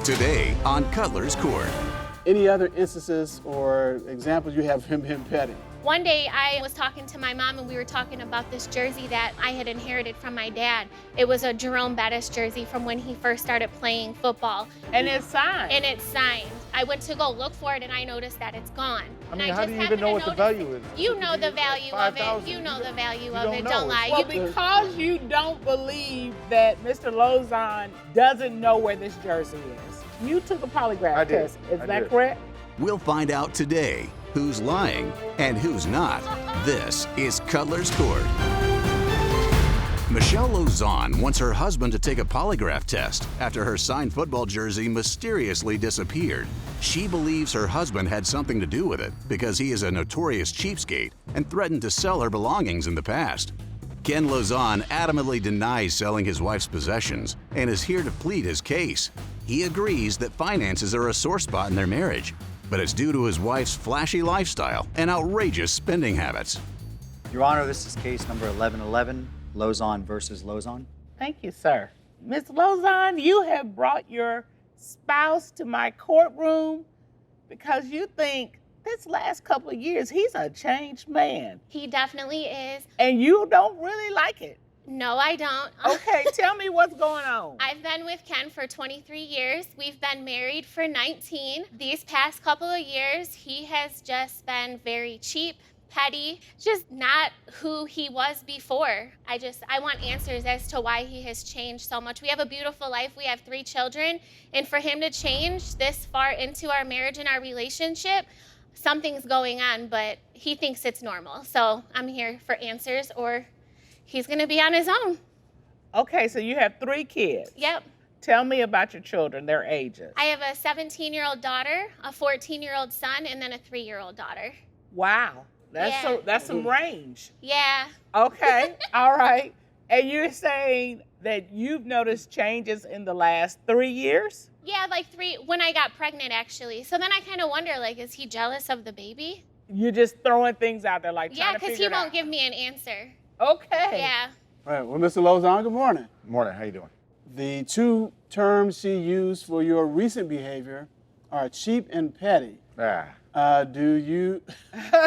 Today on Cutler's Court. Any other instances or examples you have of him being petty? One day I was talking to my mom and we were talking about this jersey that I had inherited from my dad. It was a Jerome Bettis jersey from when he first started playing football. And it's signed. And it's signed. I went to go look for it and I noticed that it's gone. I mean, how do you even know what the value is? You know the value of it. 5,000. You know the value of don't it. know. Don't lie. Well, because you don't believe that Mr. Lozon doesn't know where this jersey is, you took a polygraph test. Is that correct? We'll find out today who's lying and who's not. This is Cutler's Court. Michelle Lozon wants her husband to take a polygraph test after her signed football jersey mysteriously disappeared. She believes her husband had something to do with it because he is a notorious cheapskate and threatened to sell her belongings in the past. Ken Lozon adamantly denies selling his wife's possessions and is here to plead his case. He agrees that finances are a sore spot in their marriage, but it's due to his wife's flashy lifestyle and outrageous spending habits. Your Honor, this is case number 1111, Lozon versus Lozon. Thank you, sir. Ms. Lozon, you have brought your spouse to my courtroom because you think this last couple of years he's a changed man. He definitely is. And you don't really like it. No, I don't. Okay, tell me what's going on. I've been with Ken for 23 years. We've been married for 19. These past couple of years, he has just been very cheap, petty, just not who he was before. I want answers as to why he has changed so much. We have a beautiful life. We have 3 children. And for him to change this far into our marriage and our relationship, something's going on, but he thinks it's normal. So I'm here for answers, or he's gonna be on his own. Okay, so you have 3 kids. Yep. Tell me about your children, their ages. I have a 17-year-old daughter, a 14-year-old son, and then a 3-year-old daughter. Wow, that's some range. Yeah. Okay, all right. And you're saying that you've noticed changes in the last 3 years? Yeah, like 3, when I got pregnant, actually. So then I kind of wonder, like, is he jealous of the baby? You're just throwing things out there, like Yeah, trying to figure because he it out. won't give me an answer. Okay. Yeah. All right, well, Mr. Lozon, good morning. Morning, how you doing? The 2 terms she used for your recent behavior are cheap and petty. Do you...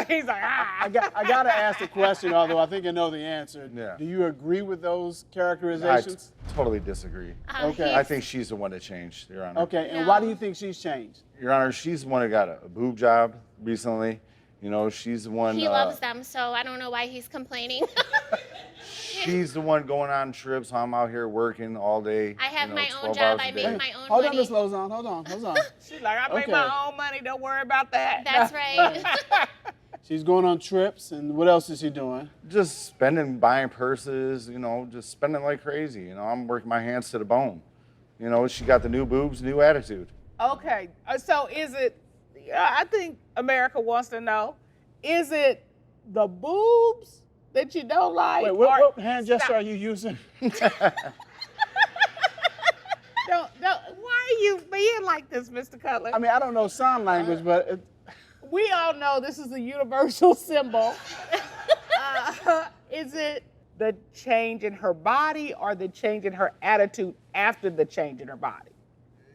He's like, I got to ask the question, although I think I know the answer. Yeah. Do you agree with those characterizations? I totally disagree. Okay. I think she's the one that changed, Your Honor. Okay, and why do you think she's changed? Your Honor, she's the one that got a boob job recently. You know, she's the one... He loves them, so I don't know why he's complaining. She's the one going on trips. I'm out here working all day. I have my own 12 job. hours a I day. make my own Hold money. on, Ms. Lozon, hold on. she's like, I make Okay. my own money. Don't worry about that. That's right. She's going on trips, and what else is she doing? Just spending, buying purses, you know, just spending like crazy. You know, I'm working my hands to the bone. You know, she got the new boobs, new attitude. Okay, so is it, I think America wants to know, is it the boobs that you don't like? Wait, what hand gesture are you using? Why are you being like this, Mr. Cutler? I mean, I don't know sign language, but... We all know this is a universal symbol. Is it the change in her body or the change in her attitude after the change in her body?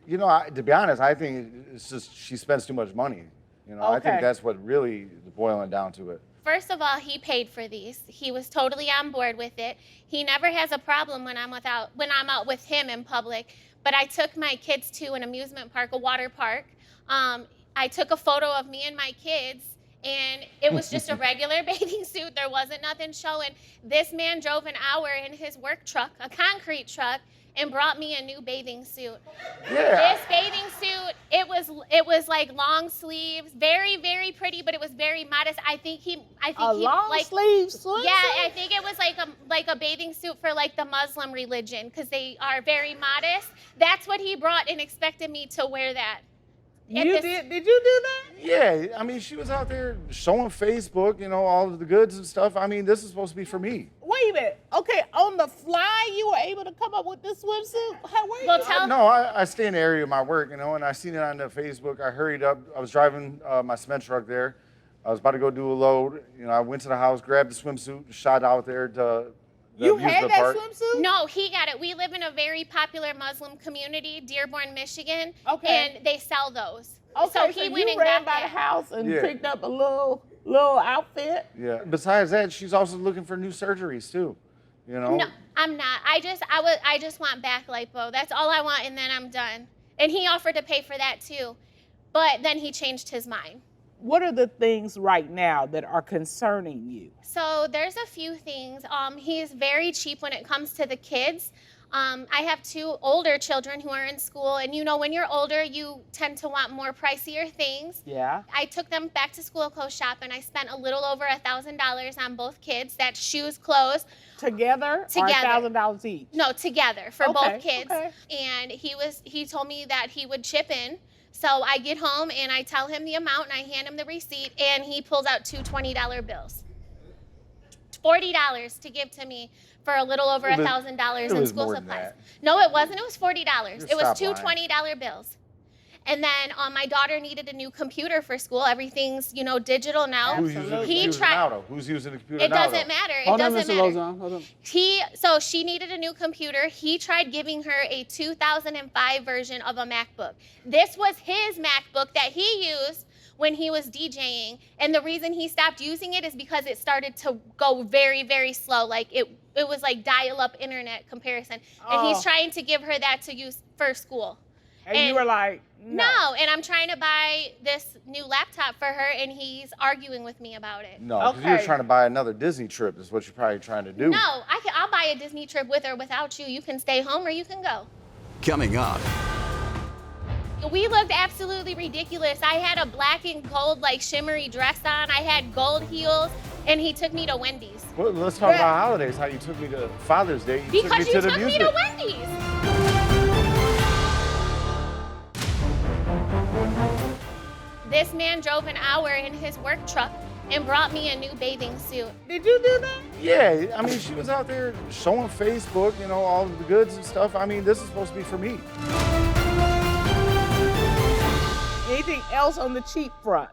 You know, to be honest, I think it's just she spends too much money. You know, I think Okay. that's what really is boiling down to it. First of all, he paid for these. He was totally on board with it. He never has a problem when I'm out with him in public. But I took my kids to an amusement park, a water park. I took a photo of me and my kids, and it was just a regular bathing suit. There wasn't nothing showing. This man drove an hour in his work truck, a concrete truck, and brought me a new bathing suit. Yeah. This bathing suit, it was like long sleeves, very, very pretty, but it was very modest. I think he long sleeve swimsuit? Yeah, I think it was like a bathing suit for like the Muslim religion, because they are very modest. That's what he brought and expected me to wear that. Did you do that? Yeah, I mean, she was out there showing Facebook, you know, all of the goods and stuff. I mean, this is supposed to be for me. Wait a minute. Okay, on the fly, you were able to come up with this swimsuit? How were you? No, I stay in the area of my work, you know, and I seen it on the Facebook. I hurried up. I was driving my cement truck there. I was about to go do a load. You know, I went to the house, grabbed the swimsuit, shot out there to You had amusement that park? swimsuit? No, he got it. We live in a very popular Muslim community, Dearborn, Michigan, Okay. and they sell those. Okay, so he went you and ran got by that. the house and Yeah. picked up a little outfit. Yeah. Besides that, she's also looking for new surgeries too. You know. No, I'm not. I just want back lipo. That's all I want, and then I'm done. And he offered to pay for that too, but then he changed his mind. What are the things right now that are concerning you? So there's a few things. He is very cheap when it comes to the kids. I have 2 older children who are in school, and when you're older, you tend to want more pricier things. Yeah. I took them back to school clothes shop, and I spent a little over $1,000 on both kids. That's shoes, clothes. Together? Together. Or $1,000 each? No, together for both kids. Okay. And he told me that he would chip in. So I get home and I tell him the amount and I hand him the receipt, and he pulls out 2 $20 bills. $40 to give to me for a little over $1,000 in school supplies. No, it wasn't. It was $40. It was 2 $20 bills. And then my daughter needed a new computer for school. Everything's, digital now. Who's using the He computer tried. now, though? Who's using the computer It now, doesn't though? matter. It Hold on, doesn't Mr. matter. Lozon. Hold on. So she needed a new computer. He tried giving her a 2005 version of a MacBook. This was his MacBook that he used when he was DJing. And the reason he stopped using it is because it started to go very, very slow. Like it was like dial-up internet comparison. And he's trying to give her that to use for school. And you were like, no, and I'm trying to buy this new laptop for her, and he's arguing with me about it. No, because you're trying to buy another Disney trip is what you're probably trying to do. No, I'll buy a Disney trip with or without you. You can stay home or you can go. Coming up, We looked absolutely ridiculous. I had a black and gold, like, shimmery dress on. I had gold heels, and he took me to Wendy's. Well, let's talk about holidays, how you took me to Father's Day. Because you took me to amusement. Wendy's. This man drove an hour in his work truck and brought me a new bathing suit. Did you do that? Yeah, I mean, she was out there showing Facebook, all the goods and stuff. I mean, this is supposed to be for me. Anything else on the cheap front?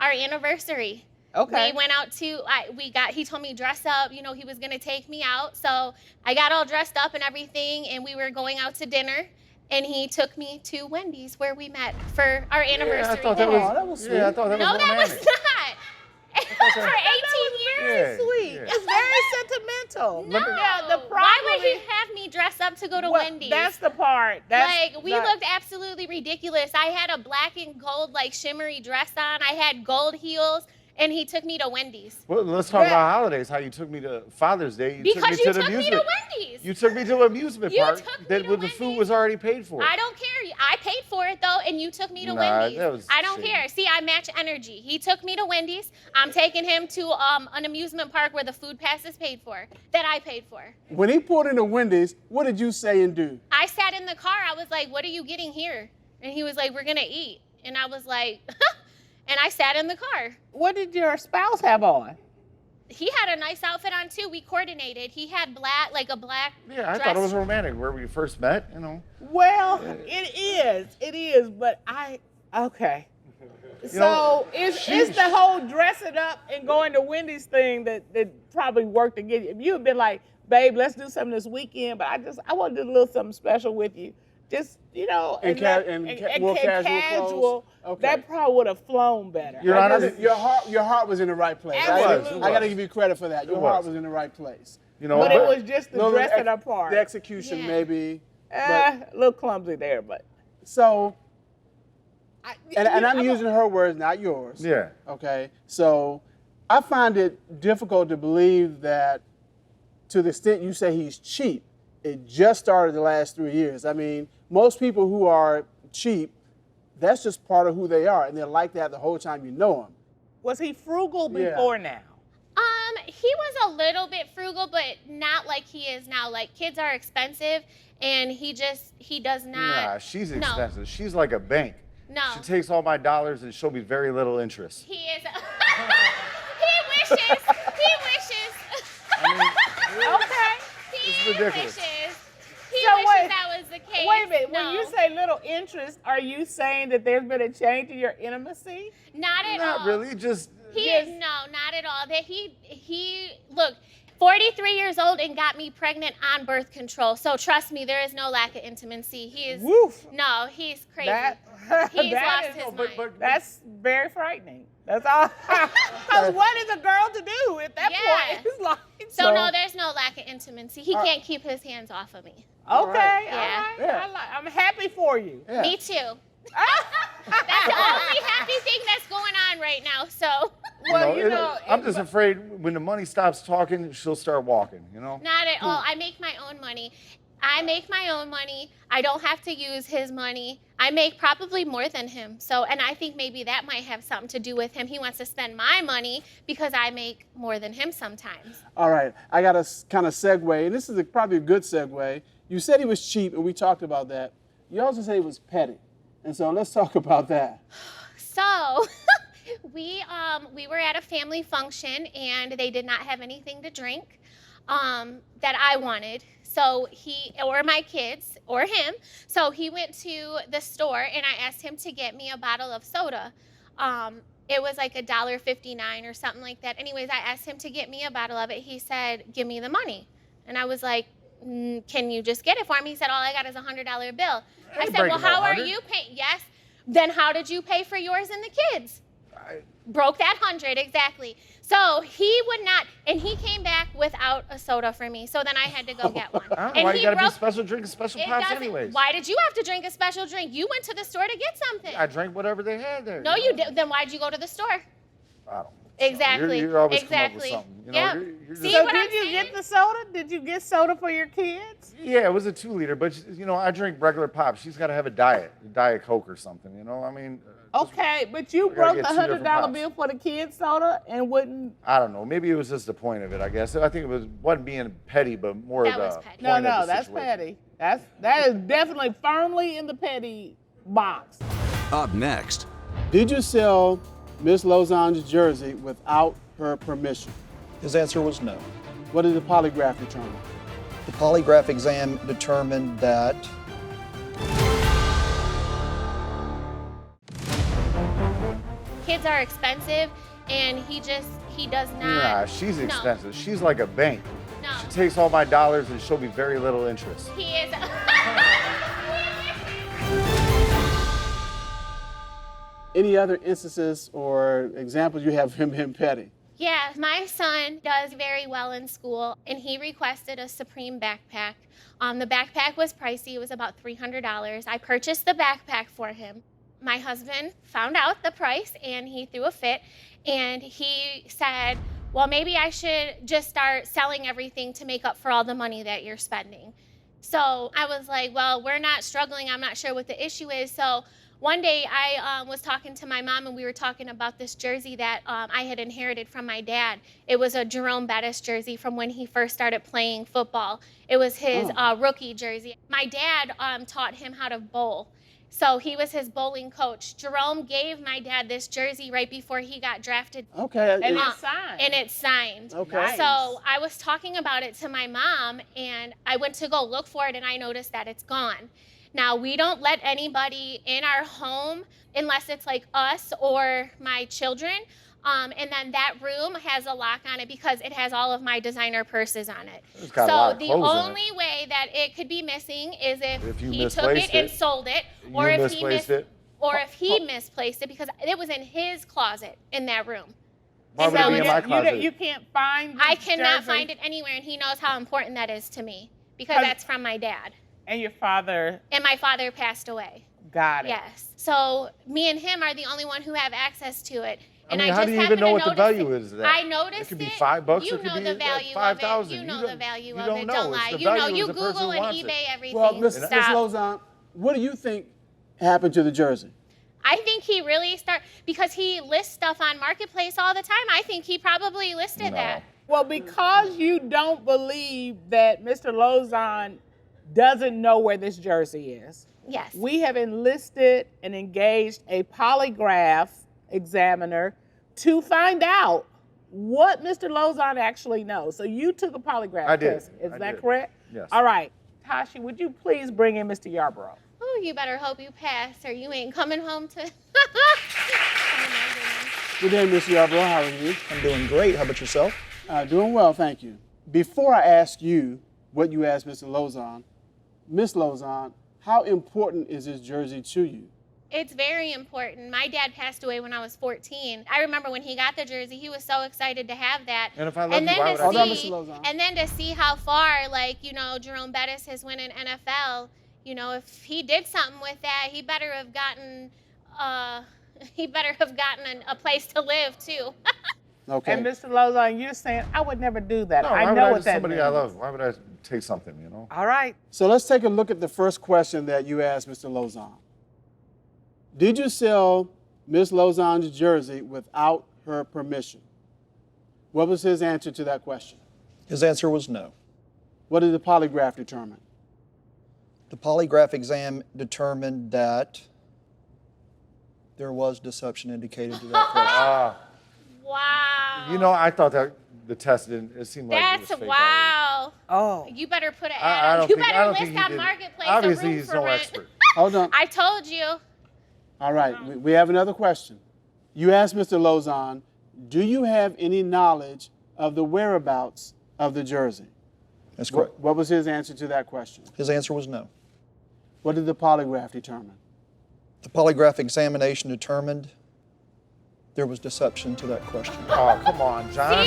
Our anniversary. Okay. We went out he told me dress up, he was gonna take me out. So I got all dressed up and everything, and we were going out to dinner. And he took me to Wendy's where we met for our anniversary. Yeah, I thought dinner. that was sweet. Yeah, I thought that was No, that was romantic. not. For 18 years? Yeah, Sweet. yeah. It's very sentimental. No. Yeah, the problem Why would he is- have me dress up to go to Well, Wendy's? That's the part. We looked absolutely ridiculous. I had a black and gold, like, shimmery dress on. I had gold heels, and he took me to Wendy's. Well, let's talk about holidays, how you took me to Father's Day. Because you to took the me amusement. to Wendy's. You took me to an amusement You park took me that to with the food Wendy's. was already paid for. I don't care. I paid for it, though, and you took me to Nah, Wendy's. that was I don't shady. care. See, I match energy. He took me to Wendy's. I'm taking him to an amusement park where the food pass is paid for, that I paid for. When he pulled into Wendy's, what did you say and do? I sat in the car. I was like, what are you getting here? And he was like, we're going to eat. And I was like, and I sat in the car. What did your spouse have on? He had a nice outfit on, too. We coordinated. He had a black Yeah, I dress. thought it was romantic where we first met, Well, it is, but okay. So it's the whole dressing up and going to Wendy's thing that probably worked to get you. If you had been like, babe, let's do something this weekend, but I want to do a little something special with you. Just, more casual clothes. Okay. That probably would have flown better. Your Honor, Your heart was in the right place. Absolutely. I got to give you credit for that. Your It heart was. was in the right place. But it was just the Little dressing up part. The execution, Yeah. maybe. A little clumsy there, but. So, and I'm I'm using her words, not yours. Yeah. Okay. So, I find it difficult to believe that, to the extent you say he's cheap, it just started the last 3 years. I mean, most people who are cheap, that's just part of who they are, and they're like that the whole time you know them. Was he frugal Yeah. before now? He was a little bit frugal, but not like he is now. Like, kids are expensive, and he does not. Nah, she's No. expensive. She's like a bank. No. She takes all my dollars and show me very little interest. He is. He wishes. Okay. He ridiculous. wishes. He So wishes wait- that was the case. Wait a minute. No. When you say little interest, are you saying that there's been a change in your intimacy? Not at all. Not really, just He Yes. is not at all. That he look, 43 years old and got me pregnant on birth control. So trust me, there is no lack of intimacy. He is, Woof. no, he's crazy. He's That lost is- his mind. That's very frightening. That's all. Because what is a girl to do at that Yeah. point? It's like, So no, there's no lack of intimacy. He can't keep his hands off of me. okay, all right. Yeah. I'm happy for you. Yeah. Me too. That's the only happy thing that's going on right now. So Well, I'm just afraid when the money stops talking, she'll start walking, you know? not at all. I make my own money. I don't have to use his money. I make probably more than him. So, and I think maybe that might have something to do with him. He wants to spend my money because I make more than him sometimes. All right, I got to kind of segue, and this is probably a good segue. You said he was cheap, and we talked about that. You also said he was petty, and so let's talk about that. So we were at a family function and they did not have anything to drink that I wanted. So he, or my kids, or him, so he went to the store and I asked him to get me a bottle of soda. It was like $1.59 or something like that. Anyways, I asked him to get me a bottle of it. He said, give me the money. And I was like, can you just get it for me? He said, all I got is a $100 bill. I said, well, how are you paying? Yes. Then how did you pay for yours and the kids? Broke that 100, exactly. So he would not, and he came back without a soda for me. So then I had to go get one. And Why he you gotta be broke- special drink, special It pops doesn't- anyways? Why did you have to drink a special drink? You went to the store to get something. I drank whatever they had there. No, you did. Then why'd you go to the store? I don't know. Exactly. You're always exactly. come up with something. You know, Yep. you're See just- So what did I'm you saying? get the soda? Did you get soda for your kids? Yeah, it was a 2-liter, but you know, I drink regular pop. She's got to have a diet Coke or something. You know, I mean. Okay, but you I gotta broke get the two different $100 pops. bill for the kids soda and wouldn't. I don't know. Maybe it was just the point of it. I guess I think wasn't being petty, but more That the was petty. point No, of the that's situation. petty. That is definitely firmly in the petty box. Up next, Did you sell Miss Lozanne's jersey without her permission? His answer was no. What did the polygraph determine? The polygraph exam determined that Kids are expensive, and he does not. Nah, she's No. expensive. She's like a bank. No. She takes all my dollars and she'll be very little interest. He is. Any other instances or examples you have of him being petty? Yeah, my son does very well in school, and he requested a Supreme backpack. The backpack was pricey. It was about $300. I purchased the backpack for him. My husband found out the price, and he threw a fit, and he said, well, maybe I should just start selling everything to make up for all the money that you're spending. So I was like, well, we're not struggling. I'm not sure what the issue is. So one day I was talking to my mom, and we were talking about this jersey that I had inherited from my dad. It was a Jerome Bettis jersey from when he first started playing football. It was his rookie jersey. My dad taught him how to bowl. So he was his bowling coach. Jerome gave my dad this jersey right before he got drafted. Okay. And it's signed. And it's signed. Okay. Nice. So I was talking about it to my mom, and I went to go look for it, and I noticed that it's gone. Now, we don't let anybody in our home unless it's like us or my children. And then that room has a lock on it because it has all of my designer purses on it. It's got a lot So of the clothes in it. only way that it could be missing is if you he took misplaced it and it. sold it, You or if misplaced it. or if he misplaced it, because it was in his closet in that room. Why would So it be in my closet? You can't find I this cannot jersey? find it anywhere, and he knows how important that is to me because Has- that's from my dad. And your father And my father passed away. got it. Yes. So me and him are the only one who have access to it. I And mean, I how just do you even happened know to what the notice value it. is of that? I noticed It could be it. $5. You It could know be the value like of it. $5,000. You know the value you of don't it. know. Don't It's lie. the You know, value you of the person Google who and wants it. eBay everything. Well, Miss Stop. Lozanne, what do you think happened to the jersey? I think he really because he lists stuff on Marketplace all the time. I think he probably listed No. that. Well, because you don't believe that Mr. Lozanne doesn't know where this jersey is, Yes. we have enlisted and engaged a polygraph examiner to find out what Mr. Lozanne actually knows. So you took a polygraph I did. test. Is I that did. correct? Yes. All right. Tashi, would you please bring in Mr. Yarborough? Oh, you better hope you pass, or you ain't coming home to. Good day, Miss Yarborough. How are you? I'm doing great. How about yourself? Doing well, thank you. Before I ask you what you asked Mr. Lozon, Miss Lozon, how important is this jersey to you? It's very important. My dad passed away when I was 14. I remember when he got the jersey, he was so excited to have that. And if I loved you, then why would to I Hold on, do Mr. it? Lozon. And then to see how far, Jerome Bettis has went in NFL, if he did something with that, he better have gotten a place to live too. Okay. And Mr. Lozon, you're saying, I would never do that. No, I why know would what that somebody means. I love? Why would I take something, you know? All right. So let's take a look at the first question that you asked Mr. Lozon. Did you sell Miss Lozon's jersey without her permission? What was his answer to that question? His answer was no. What did the polygraph determine? The polygraph exam determined that there was deception indicated to that question. Wow. You know, I thought that the test didn't. It seemed like it That's was fake wow. Oh. You better put an I ad on. don't You think, I better don't list think he on did. Marketplace Obviously, a room he's for no rent. expert. Hold on. I told you. All right, we have another question. You asked Mr. Lozon, do you have any knowledge of the whereabouts of the jersey? That's correct. What was his answer to that question? His answer was no. What did the polygraph determine? The polygraph examination determined there was deception to that question. Oh, come on, John.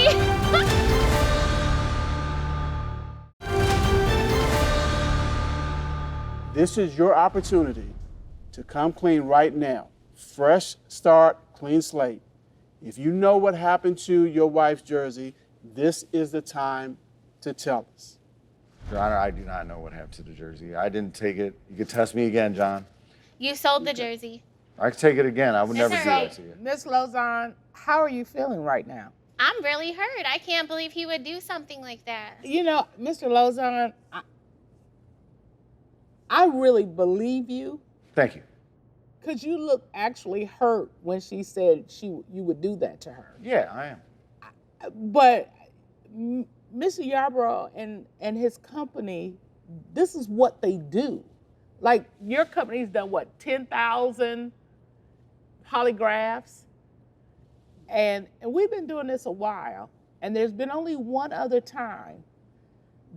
This is your opportunity to come clean right now. Fresh start, clean slate. If you know what happened to your wife's jersey, this is the time to tell us. Your Honor, I do not know what happened to the jersey. I didn't take it. You could test me again, John. You sold the jersey. I could take it again. I would never do all right. that to you. Miss Lozon, how are you feeling right now? I'm really hurt. I can't believe he would do something like that. You know, Mr. Lozon, I really believe you Thank you. because you look actually hurt when she said you would do that to her. Yeah, I am. But Mr. Yarbrough and his company, this is what they do. Like, your company's done what, 10,000 polygraphs? And we've been doing this a while. And there's been only one other time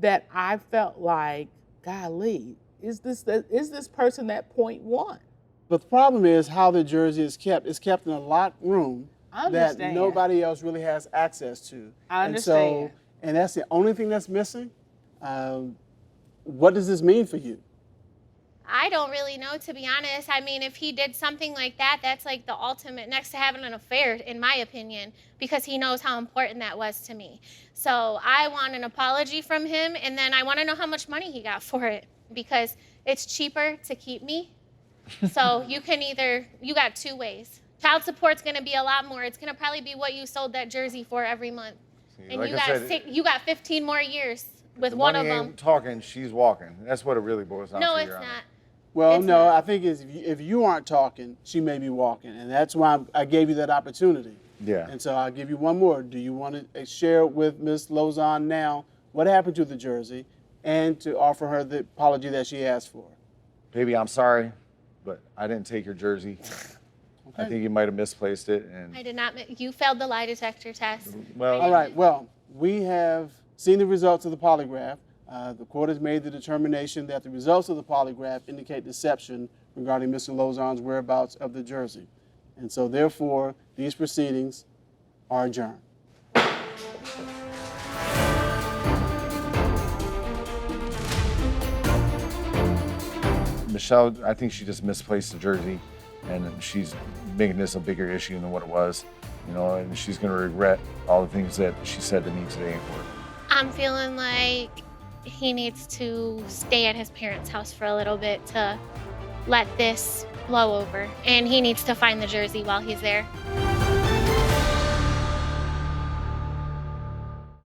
that I felt like, golly, is this person that .1? But the problem is how the jersey is kept. It's kept in a locked room I that understand. nobody else really has access to. I understand. And so, and that's the only thing that's missing. What does this mean for you? I don't really know, to be honest. I mean, if he did something like that, that's like the ultimate next to having an affair, in my opinion, because he knows how important that was to me. So I want an apology from him, and then I want to know how much money he got for it, because it's cheaper to keep me. So you got two ways. Child support's going to be a lot more. It's going to probably be what you sold that jersey for every month. See, And like you I got said, you got 15 more years with the one money of them. ain't talking, she's walking. That's what it really boils down No, to, it's Your Honor. not. Well, It's no, not. I think if you aren't talking, she may be walking, and that's why I gave you that opportunity. Yeah. And so I'll give you one more. Do you want to share with Ms. Lozon now what happened to the jersey and to offer her the apology that she asked for? Baby, I'm sorry, but I didn't take your jersey. I think you might have misplaced it. And I did not. You failed the lie detector test. well, All right, well, we have seen the results of the polygraph. The court has made the determination that the results of the polygraph indicate deception regarding Mr. Lozon's whereabouts of the jersey. And so therefore, these proceedings are adjourned. Michelle, I think she just misplaced the jersey, and she's making this a bigger issue than what it was. You know, and she's going to regret all the things that she said to me today in court. I'm feeling like he needs to stay at his parents' house for a little bit to let this blow over. And he needs to find the jersey while he's there.